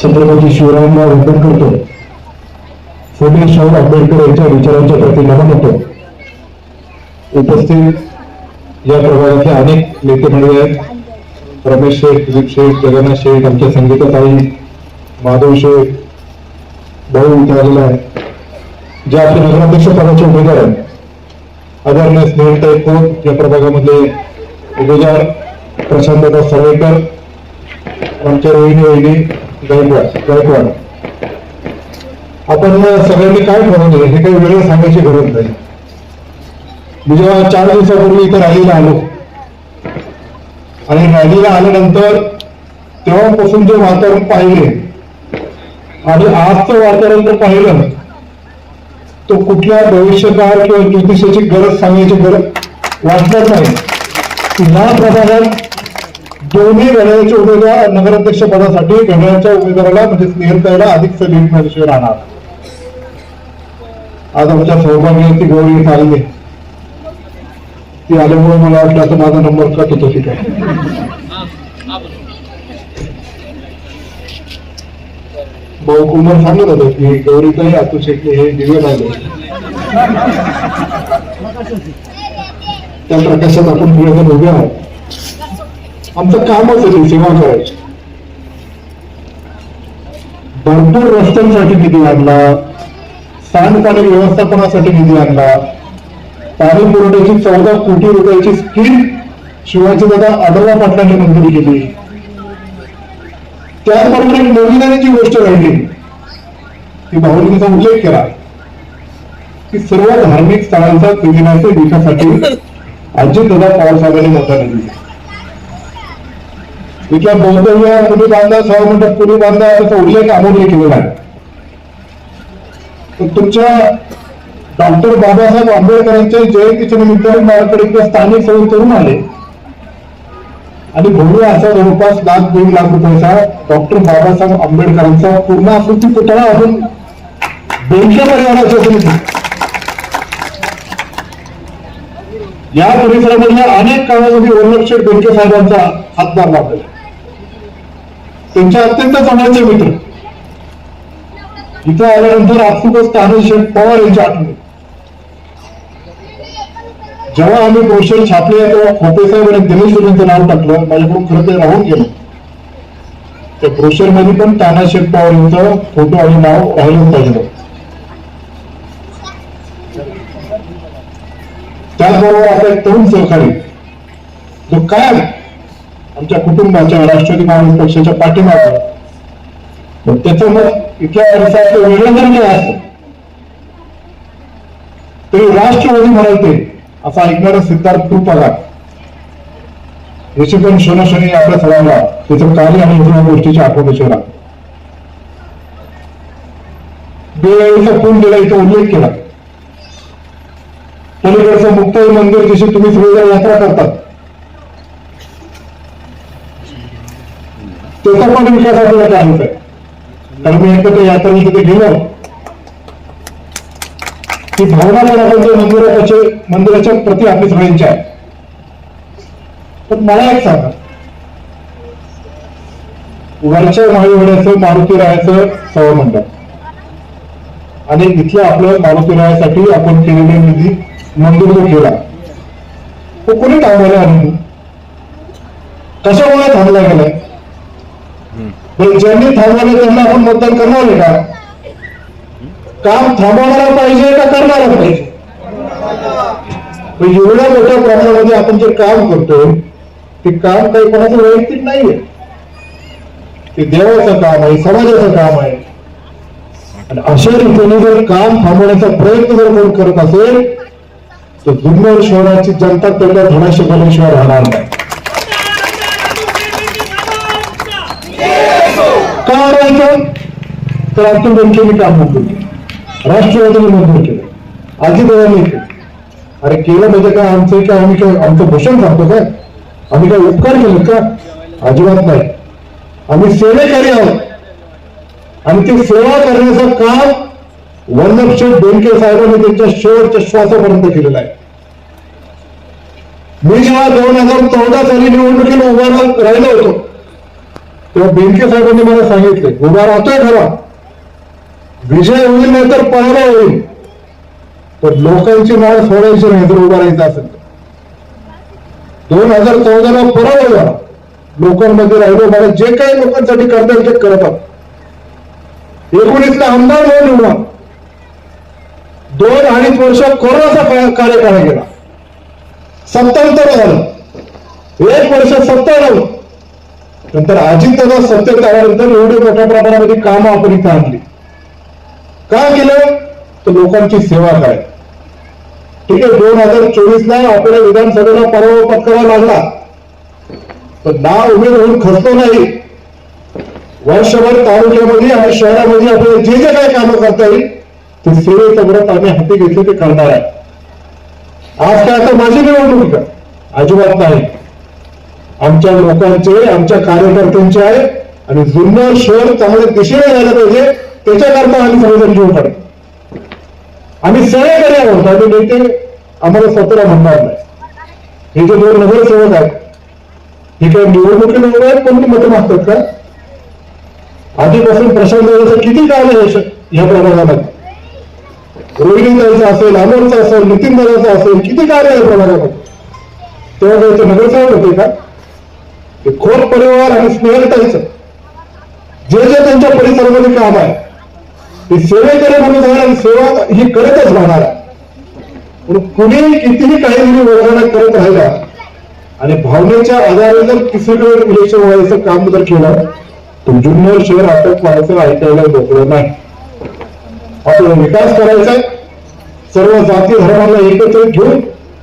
छत्रपती शिवरायांना वंदन करतो. फुले शाहू आंबेडकर यांच्या विचारांच्या प्रती नमन होतो. उपस्थित या प्रभागातले अनेक नेते मंडळी आहेत. रमेश शेठ, दिलीप शेठ, जगन्नाथ शेठ, आमच्या संगीताताई, माधव शेठ, भाऊ इथे आलेला आहे. जे आपले नगराध्यक्ष पदाचे उमेदवार आहेत, आदरणीय स्नेहलताई खोत, या प्रभागामध्ये उमेदवार प्रशांतदा सवयकर, आमच्या रोहिणी वहिनी गायकवाड. आपण सगळ्यांनी काय ठरवले हे काही वेगळं सांगायची गरज नाही. मी जेव्हा 4 दिवसापूर्वी इथे रॅलीला आलो आणि रॅलीला आल्यानंतर तेव्हापासून जे वातावरण पाहिले आणि आजचं वातावरण जर पाहिलं तो कुठल्या भविष्यकाळ किंवा ज्योतिषाची गरज सांगण्याची गरज वाटणार नाही. या प्रभागात दोन्ही घड्याळाचे उमेदवार नगराध्यक्ष पदासाठी घड्याळाच्या उमेदवाराला म्हणजे स्नेहलताईला अधिक सलीम राहणार. आज आमच्या सौभाग्याची गौरी आली, ती आल्यामुळे मला वाटलं आता माझा नंबर कट होतो. ठीक आहे, भाऊ कुमार सांगत होतो की गौरीताई आतू शेट्टी हे दिवे लागले, त्या प्रकाशात आपण पुढे उभे आहोत. आमचं कामच आहे सेवा करायची. भरपूर रस्त्यांसाठी निधी आणला, सांडपाणी व्यवस्थापनासाठी निधी आणला, पाणी पुरवठ्याची 14 कोटी रुपयाची स्कीम शिवाजीदादा आढळराव पाटलांनी मंजूर केली. त्याचबरोबर एक नवीन जी गोष्ट राहिली ती भाऊजींचा उल्लेख केला की सर्व धार्मिक स्थळांचा विकासासाठी अजितदादा पवार साहेबांनी मोठा निधी दिला. इथल्या बौद्धविहार पुणे बांधा, सभामंडप पुणे बांधा त्याचा उल्लेख अमोल केलेला आहे. तर तुमच्या डॉक्टर बाबासाहेब आंबेडकरांच्या जयंतीच्या निमित्ताने माझ्याकडे स्थानिक सभेत करून आले आणि भव्य असा जवळपास 1,00,000-1.5 लाख रुपयाचा डॉक्टर बाबासाहेब आंबेडकरांचा पूर्ण आकृती पुतळा आपण बेंके परिवाराच्या वतीने या परिसरामधल्या अनेक कामामध्ये वल्लभशेठ बेंके साहेबांचा हातभार लागला. त्यांच्या अत्यंत जवळचे मित्र इथं आल्यानंतर आपसुकच तानाजीशेठ पवार यांच्या आठवणी. जेव्हा आम्ही ब्रोशर छापले तेव्हा खोटे साहेब आणि दिनेश यांचं नाव टाकलं. माझ्याकडून खरं ते राहून गेलं. त्या ब्रोशर मध्ये पण तानाजीशेठ पवार यांचं फोटो आणि नाव राहिलं पाहिजे. त्याचबरोबर आता एक तरुण सहकारी जो काय आमच्या कुटुंबाच्या राष्ट्रवादी काँग्रेस पक्षाच्या पाठीमागे, त्याचं मत इथल्या परिसरात वेगळं जरी काय असतं तरी राष्ट्रवादी म्हणायचे असं ऐकणारा सिद्धार्थ पगार याची पण क्षणोक्षणी आपल्या सगळ्यांना त्याचं कार्य आणि इतर गोष्टीची आठवण राहते. बेळीचा फोन दिला इथं उल्लेख केला. पलीकडचं मुक्ताई मंदिर जशी तुम्ही सगळेजण यात्रा करतात त्याचा पण विकास आपल्याला चालूच आहे. कारण मी एकदा त्या यात्रेला तिथे गेलो ती भावना पण आपण जे मंदिराच्या प्रति आपली सगळ्यांची आहे. पण मला एक सांगा, वरच्या माळीवड्याचं मारुतीरायाचं सभामंडप आणि इथल्या आपल्या मारुतीरायासाठी आपण केलेले निधी मंजूर जो केला तो कोणी थांबवायला आणि कशामुळे थांबला गेलाय? ज्यांनी थांबवलं त्यांना आपण मतदान करणार आहे का? काम थांबवणारा पाहिजे का करणारा पाहिजे? एवढ्या मोठ्या प्रमाणामध्ये आपण जे काम करतोय ते काम काही कोणाचं वैयक्तिक नाहीये, ते देवाचं काम आहे, समाजाचं काम आहे. आणि अशा रीतीने जर काम थांबवण्याचा प्रयत्न जर कोण करत असेल तर जुन्नर शहराची जनता तेवढ्या धडा शिकवल्याशिवाय राहणार नाही. का राहायचं तर अतुल बेनकेंनी काम मंजूर केलं, राष्ट्रवादीने मंजूर केलं, अजितदादांनी केलं. अरे केलं म्हणजे काय आमचं काय आम्ही काय आमचं भूषण सांगतो काय? आम्ही काय उपकार केले का? अजिबात नाही. आम्ही सेवेकरी आहोत आणि ते सेवा करण्याचं काम वल्लभशेठ बेनके साहेबांनी त्यांच्या शेवटच्या श्वासापर्यंत केलेलं आहे. मी जेव्हा 2014 साली निवडणुकीला उभा राहिलो होतो तेव्हा बेनके साहेबांनी मला सांगितले, उभा राहतोय खरा, विजय होईल नाही तर पराभव होईल, पण लोकांची माळ सोडायची नाही जर उभा राहायचं असेल. 2014ला पराभव झाला, लोकांमध्ये राहिलो, मला जे काही लोकांसाठी करता येईल ते करत आहोत. 19ला आमदार म्हणून निवडा, 2-2.5 वर्ष कोरोनाचा कार्यकाळ गेला, 77 झालं, 1 वर्ष 70 नंतर अजितदादा सत्तेत आल्यानंतर एवढे मोठ्या प्रमाणामध्ये कामं आपण इथं आणली. का केलं तर लोकांची सेवा कराय. ठीक आहे, 2024ला आपल्याला विधानसभेला पराभव पत्करावा लागला, पण नाव उमेद होऊन खचलो नाही. वर्षभर तालुक्यामध्ये आणि शहरामध्ये आपल्याला जे जे काही कामं करता येईल ते सेवेचा व्रत आम्ही हाती घेतले ते करणार आहे. आज काय आता माझी निवडणूक अजिबात नाही, आमच्या लोकांचे, आमच्या कार्यकर्त्यांचे आहे आणि जुन्नर शहर चांगल्या दिशेने जायला पाहिजे, त्याच्याकरता आम्ही सर्वजण जीव काढतो. आम्ही सहकार्य आहोत, आम्ही नेते आम्हाला स्वतःला म्हणणार नाही. हे जे 2 नगरसेवक आहेत हे काही निवडणुकीला उभे आहेत, कोणती मतं मागतात का? आधीपासून प्रशांत दादाचं किती काम आहे या प्रभागामध्ये, रोहिणी दादाचं असेल, अमोलचं असेल, नितीन दादाचं असेल, किती कार्य आहे प्रभागामध्ये. तेव्हा त्याचे नगरसेवक होते का? ते खोत परिवार आणि स्नेहलताईचं जे जे त्यांच्या परिसरामध्ये काम आहे ते सेवेकडे म्हणून जाणार आणि सेवा ही करतच राहणार आहे. म्हणून कुणीही कितीही काही वर्गाने करत राहिला आणि भावनेच्या आधारे जर तिसरीकडे इलेक्शन व्हायचं काम जर केलं तर जुन्नर शहर आटोप व्हायचं ऐकायला मोकळं नाही. आपल्याला विकास करायचा आहे, सर्व जाती धर्माला एकत्रित घेऊन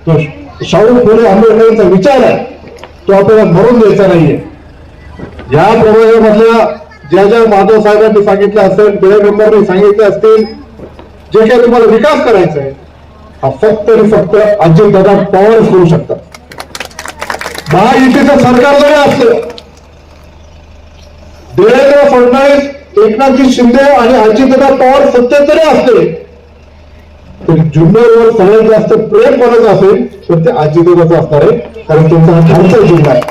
तो शाहू फुले आंबेडकरांचा विचार आहे तो आपल्याला मरून द्यायचा नाहीये. या प्रभागामधल्या ज्या ज्या माधव साहेबांनी सांगितलं असेल, बेळेंबरांनी सांगितले असतील, जे काही तुम्हाला विकास करायचा आहे हा फक्त आणि फक्त अजितदादा पवारच करू शकतात. महायुतीचं सरकार जरी असलं, देवेंद्र फडणवीस, एकनाथजी शिंदे आणि अजितदादा पवार सत्तेत जरी असले तर जुन्नरवर सगळ्यात जास्त प्रेम कोणाचं असेल तर ते अजितदादाचं असणार आहे, कारण त्यांचा हा खालचा जिल्हा आहे.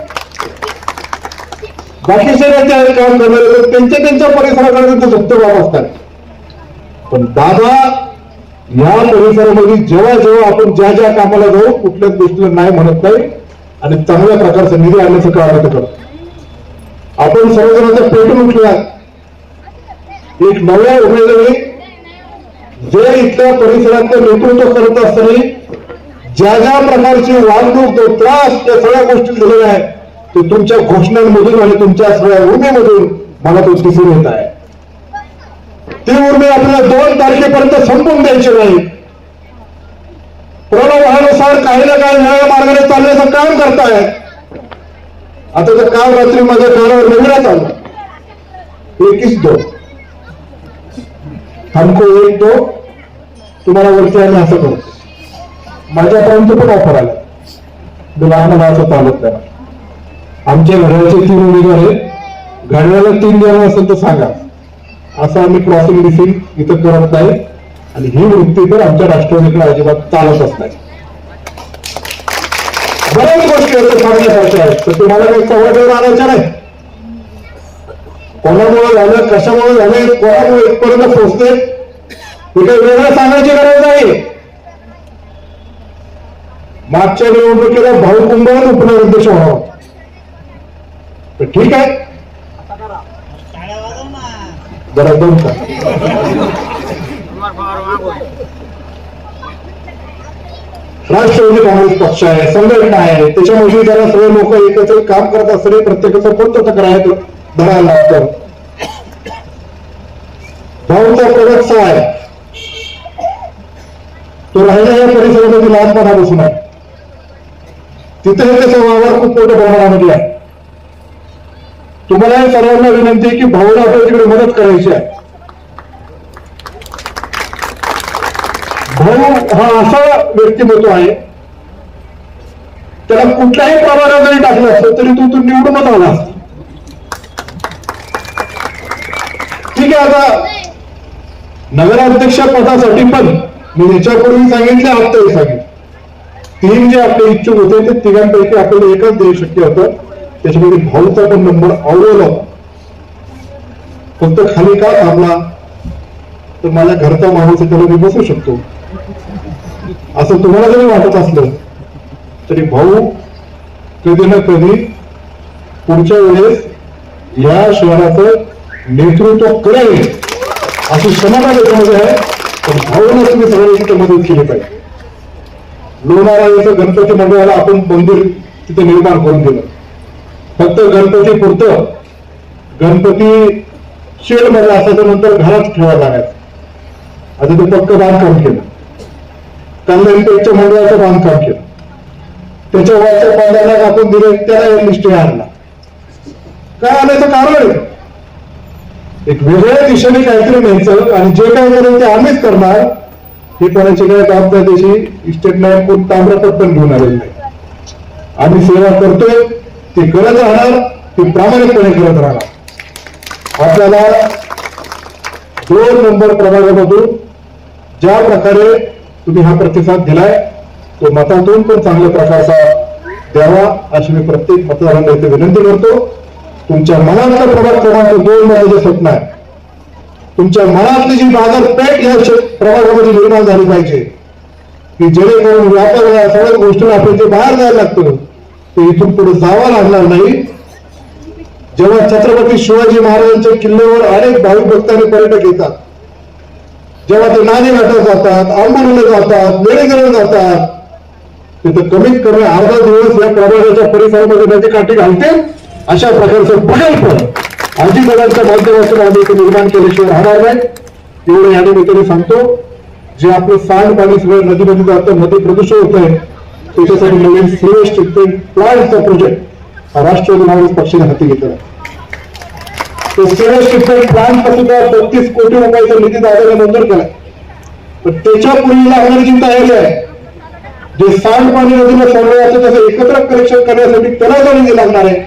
बाकीचे नेते काम करणारे तर त्यांच्या परिसराकडे त्यांचं झुकतं बाब असतात, पण दादा या परिसरामध्ये जेव्हा जेव्हा आपण ज्या ज्या कामाला जाऊ कुठल्याच गोष्टीला नाही म्हणत नाही आणि चांगल्या प्रकारचा निधी आणण्याचं काम करतो. आपण सर्वजणांचा पेटून उठल्या, एक नव्या उमेदवारी जे इथल्या परिसरातलं नेतृत्व करत असताना ज्या ज्या प्रकारची वागणूक तो त्रास त्या सगळ्या गोष्टी झालेल्या आहेत ते तुमच्या घोषणांमधून आणि तुमच्या सगळ्या उर्मेमधून मला तो दिसून येत आहे. ती उर्मे आपल्याला 2 तारखेपर्यंत संपून द्यायची नाही. प्रलोभनानुसार काही ना काही नव्या मार्गाने चालण्याचं काम करताय. आता तर काल रात्री माझ्या कानावर नवीनच आलं 21-2 हमको 1-2 तुम्हाला वरती आम्ही असं करतो. माझ्यापर्यंत पण ऑफर आला, लहान असं चालत नाही. आमच्या घड्याळाचे 3 उमेदवार आहेत, घड्याळाला 3 द्यावं असेल तर सांगा, असं आम्ही क्रॉसिंग रिसिंग इथं करत नाही आणि ही वृत्ती तर आमच्या राष्ट्रवादीकडे अजिबात चालतच नाही. बऱ्याच गोष्टी सांगण्यासारख्या आहेत तर तुम्हाला काही सवडीवर आणायच्या नाही. कोणामुळे झालं, कशामुळे झाले, कोणामुळे इथपर्यंत पोहोचते हे काही वेगळं सांगायची गरज नाही. मागच्या निवडणुकीला भाऊकुंभावर उपनगराध्यक्ष व्हावा तर ठीक आहे, जरा दोन राष्ट्रवादी काँग्रेस पक्ष आहे, संघटना आहे, त्याच्यामध्ये जरा सगळे लोक एकत्र काम करत असताना प्रत्येकाचं कोणतं तक्रार आहे धरायला लागतं. भाऊचा प्रगत आहे तो राहिला या परिसरामध्ये लहानपणापासून आहे, तिथे त्याचा वावर खूप मोठ्या प्रमाणामध्ये आहे. तुम्हाला सर्वांना विनंती आहे की भाऊला आपल्याला तिकडे मदत करायची आहे. भाऊ हा असा व्यक्तिमत्व आहे त्याला कुठल्याही प्रमाणात जरी टाकलं असतं तरी तो निवडूनच आला असता. ठीक आहे, आता नगराध्यक्ष पदासाठी पण मी याच्यापूर्वी सांगितले, आत्ताही सांगितले, 3 जे आपले इच्छुक होते ते 3पैकी आपल्याला एकच देऊ शक्य होतं. त्याच्यामध्ये भाऊचा पण नंबर आवडला होता. फक्त खाली का थांबला तर माझ्या घरचा माणूस त्याला मी बसू शकतो असं तुम्हाला जरी वाटत असलं तरी भाऊ कधी ना कधी पुढच्या वेळेस या शहराचं नेतृत्व करेल अशी क्षमता त्याच्यामध्ये आहे. पण भाऊने तुम्ही सगळ्यांनी तिथे मदत केली पाहिजे. लोणारा येथं गणपती मंडळाला आपण मंदिर तिथे निर्माण करून दिलं. फक्त गणपती पुरतं गणपती शेड मध्ये असायचं नंतर घरात ठेवायला लागायचं. आता ते पक्क बांधकाम केलं. कल्याणपेठच्या मंडळाचं बांधकाम केलं. त्याच्या वरच्या पांढऱ्याला आपण दिले त्याला निष्ठे आणला. काय आल्याचं कारण आहे एक वेगळ्या दिशेने काहीतरी न्यायचं आणि जे काय करेल ते आम्हीच करणार हे कोणाची काय जबाबदारी त्याची इस्टेट नाही कोण ताम्रपत्र पण घेऊन आलेलं नाही. आम्ही सेवा करतोय ती करत राहणार ती प्रामाणिकपणे करत राहणार. आपल्याला 2 नंबर प्रभागामधून ज्या प्रकारे तुम्ही हा प्रतिसाद दिलाय तो मतातून पण चांगल्या प्रकारचा द्यावा अशी मी प्रत्येक मतदारांना इथे विनंती करतो. तुमच्या मनातला प्रभाग क्रमांक 2 मध्ये जे स्वप्न आहे तुमच्या मनातली जी बाजारपेठ या प्रभागामध्ये निर्माण झाली पाहिजे की जेणेकरून व्यापार या सगळ्या गोष्टीला आपण जे बाहेर जायला लागतं ते इथून पुढे जावं लागणार नाही. जेव्हा छत्रपती शिवाजी महाराजांच्या किल्ल्यावर अनेक भाविक भक्त आणि पर्यटक येतात जेव्हा ते नाणे घाटात जातात आंबोलीला जातात लेणीगडला जातात तिथं कमीत कमी अर्धा दिवस या प्रभागाच्या परिसरामध्ये नदी काठी घालते अशा प्रकारचं बदल पण आजीबाबांच्या माध्यमातून आम्ही इथे निर्माण केल्याशिवाय राहणार नाही. एवढं या निमित्ताने सांगतो. जे आपलं सांडपाणी सगळं नदीमध्ये जातं नदी प्रदूषण होत आहे त्याच्यासाठी नवीन सिवेज ट्रीटमेंट प्लांटचा प्रोजेक्ट हा राष्ट्रवादी काँग्रेस पक्षाने हाती घेतला. तो सिवेज ट्रीटमेंट प्लांटचा सुद्धा 32 कोटी रुपयाचा निधी दादाने मंजूर केलाय. पण त्याच्या पूर्वी लागणारी जी तयारी आहे जे सांडपाणी नदीला सोडण्याचं त्याचं एकत्र कनेक्शन करण्यासाठी त्याला जो निधी लागणार आहे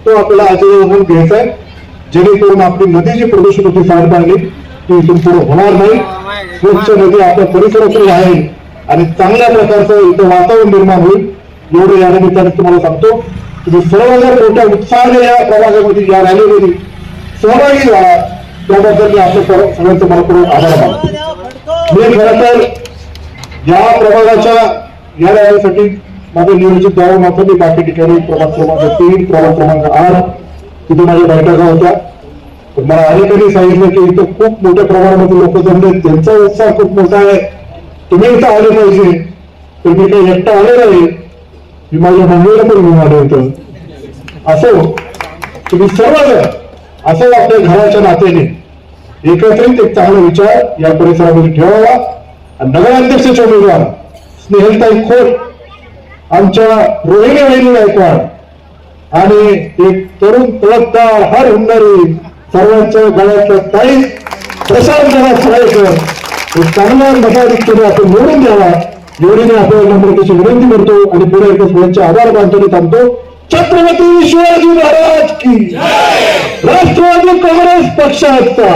तो आपल्याला आजीवन घ्यायचा आहे जेणेकरून आपली नदी जी प्रदूषित होती सांडपाणी ती इथून पुढे होणार नाही. स्वच्छ नदी आपल्या परिसरातून आहे आणि चांगल्या प्रकारचं इथं वातावरण निर्माण होईल. एवढं या निमित्ताने तुम्हाला सांगतो. तुम्ही सर्वजण मोठ्या उत्साहाने या प्रभागामध्ये या रॅलीमध्ये सहभागी झाला त्याबद्दल मी आपल्या सगळ्यांचं मनपूर्वक आभार मानतो. मी खरं तर या प्रभागाच्या या रॅलीसाठी माझं नियोजित जावं नव्हतं. मी बाकी ठिकाणी प्रभाग क्रमांक 3 प्रभाग क्रमांक 8 तिथे माझ्या बैठका होत्या. पण मला अनेकांनी सांगितलं की इथं खूप मोठ्या प्रमाणामध्ये लोक जमले त्यांचा उत्साह खूप मोठा आहे तुम्ही इथं आले पाहिजे. तर मी काही एकटा आले नाही मी माझ्या मुंबईला पण घेऊन आले होतं. असो तुम्ही सर्वजण असं आपल्या घराच्या नात्याने एकत्रित एक चांगला विचार या परिसरामध्ये ठेवावा. नगराध्यक्षाच्या उमेदवार स्नेहलताई खोट आमच्या रोहिणी वहिनी गायकवाड आणि एक तरुण तळपदार हर हुंडारी सर्वांच्या गळ्यातल्या ताई प्रशांत सरायकर चांगल्या मताधिक्याने आपण निवडून द्यावा एवढी मी आपल्याला नम्रतेची विनंती करतो आणि पुढे एकच वेळेचे आभार मानतो थांबतो. छत्रपती शिवाजी महाराज की राष्ट्रवादी काँग्रेस पक्षाचा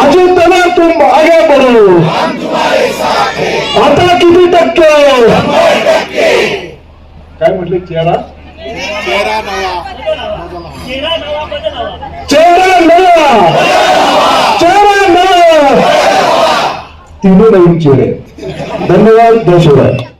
अजितना तुम आगे बढ़ो आता किती टक्के काय म्हटले चेहरा नवा तीन नवीन चेहरे. धन्यवाद. जय शिवराय.